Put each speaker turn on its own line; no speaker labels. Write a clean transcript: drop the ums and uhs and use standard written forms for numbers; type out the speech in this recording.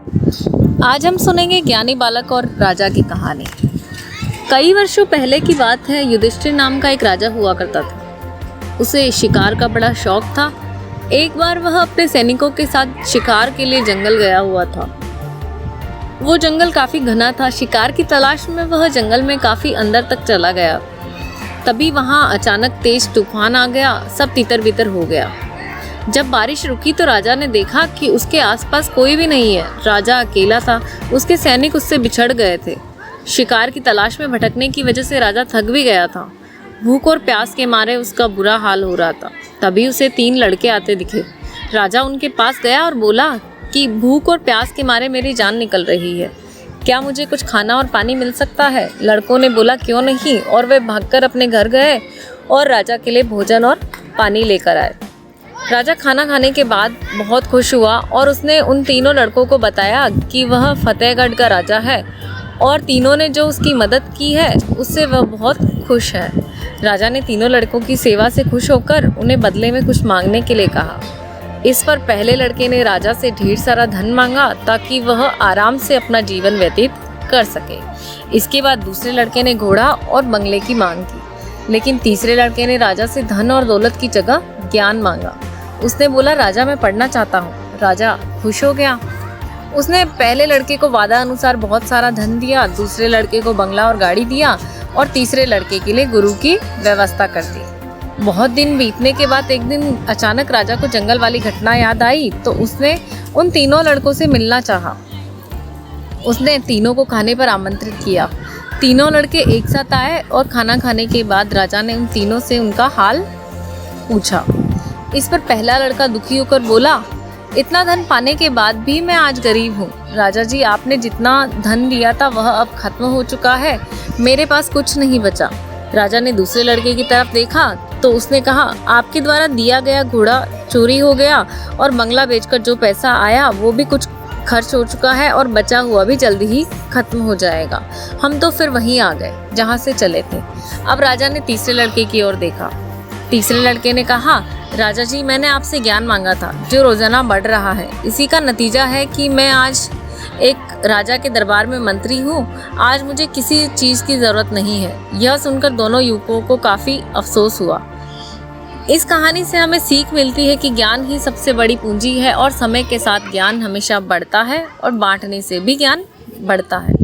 आज हम सुनेंगे ज्ञानी बालक और राजा की कहानी। कई वर्षों पहले की बात है। युधिष्ठिर नाम का एक राजा हुआ करता था। उसे शिकार का बड़ा शौक था। एक बार वह अपने सैनिकों के साथ शिकार के लिए जंगल गया हुआ था। वो जंगल काफी घना था। शिकार की तलाश में वह जंगल में काफी अंदर तक चला गया। तभी वहां अचानक तेज तूफान आ गया। सब तितर बितर हो गया। जब बारिश रुकी तो राजा ने देखा कि उसके आसपास कोई भी नहीं है। राजा अकेला था। उसके सैनिक उससे बिछड़ गए थे। शिकार की तलाश में भटकने की वजह से राजा थक भी गया था। भूख और प्यास के मारे उसका बुरा हाल हो रहा था। तभी उसे 3 लड़के आते दिखे। राजा उनके पास गया और बोला कि भूख और प्यास के मारे मेरी जान निकल रही है। क्या मुझे कुछ खाना और पानी मिल सकता है? लड़कों ने बोला क्यों नहीं, और वे भागकर अपने घर गए और राजा के लिए भोजन और पानी लेकर आए। राजा खाना खाने के बाद बहुत खुश हुआ और उसने उन तीनों लड़कों को बताया कि वह फतेहगढ़ का राजा है और तीनों ने जो उसकी मदद की है उससे वह बहुत खुश है। राजा ने तीनों लड़कों की सेवा से खुश होकर उन्हें बदले में कुछ मांगने के लिए कहा। इस पर पहले लड़के ने राजा से ढेर सारा धन मांगा ताकि वह आराम से अपना जीवन व्यतीत कर सके। इसके बाद दूसरे लड़के ने घोड़ा और बंगले की मांग की, लेकिन तीसरे लड़के ने राजा से धन और दौलत की जगह ज्ञान मांगा। उसने बोला राजा मैं पढ़ना चाहता हूँ। राजा खुश हो गया। उसने पहले लड़के को वादा अनुसार बहुत सारा धन दिया, दूसरे लड़के को बंगला और गाड़ी दिया और तीसरे लड़के के लिए गुरु की व्यवस्था कर दी। बहुत दिन बीतने के बाद एक दिन अचानक राजा को जंगल वाली घटना याद आई तो उसने उन तीनों लड़कों से मिलना चाहा। उसने तीनों को खाने पर आमंत्रित किया। तीनों लड़के एक साथ आए और खाना खाने के बाद राजा ने उन तीनों से उनका हाल पूछा। इस पर पहला लड़का दुखी होकर बोला इतना धन पाने के बाद भी मैं आज गरीब हूँ। राजा जी आपने जितना धन दिया था वह अब खत्म हो चुका है, मेरे पास कुछ नहीं बचा। राजा ने दूसरे लड़के की तरफ देखा तो उसने कहा आपके द्वारा दिया गया घोड़ा चोरी हो गया और बंगला बेचकर जो पैसा आया वो भी कुछ खर्च हो चुका है और बचा हुआ भी जल्दी ही खत्म हो जाएगा। हम तो फिर वहीं आ गए जहाँ से चले थे। अब राजा ने तीसरे लड़के की ओर देखा। तीसरे लड़के ने कहा राजा जी मैंने आपसे ज्ञान मांगा था जो रोजाना बढ़ रहा है। इसी का नतीजा है कि मैं आज एक राजा के दरबार में मंत्री हूँ। आज मुझे किसी चीज़ की ज़रूरत नहीं है। यह सुनकर दोनों युवकों को काफ़ी अफसोस हुआ। इस कहानी से हमें सीख मिलती है कि ज्ञान ही सबसे बड़ी पूंजी है और समय के साथ ज्ञान हमेशा बढ़ता है और बांटने से भी ज्ञान बढ़ता है।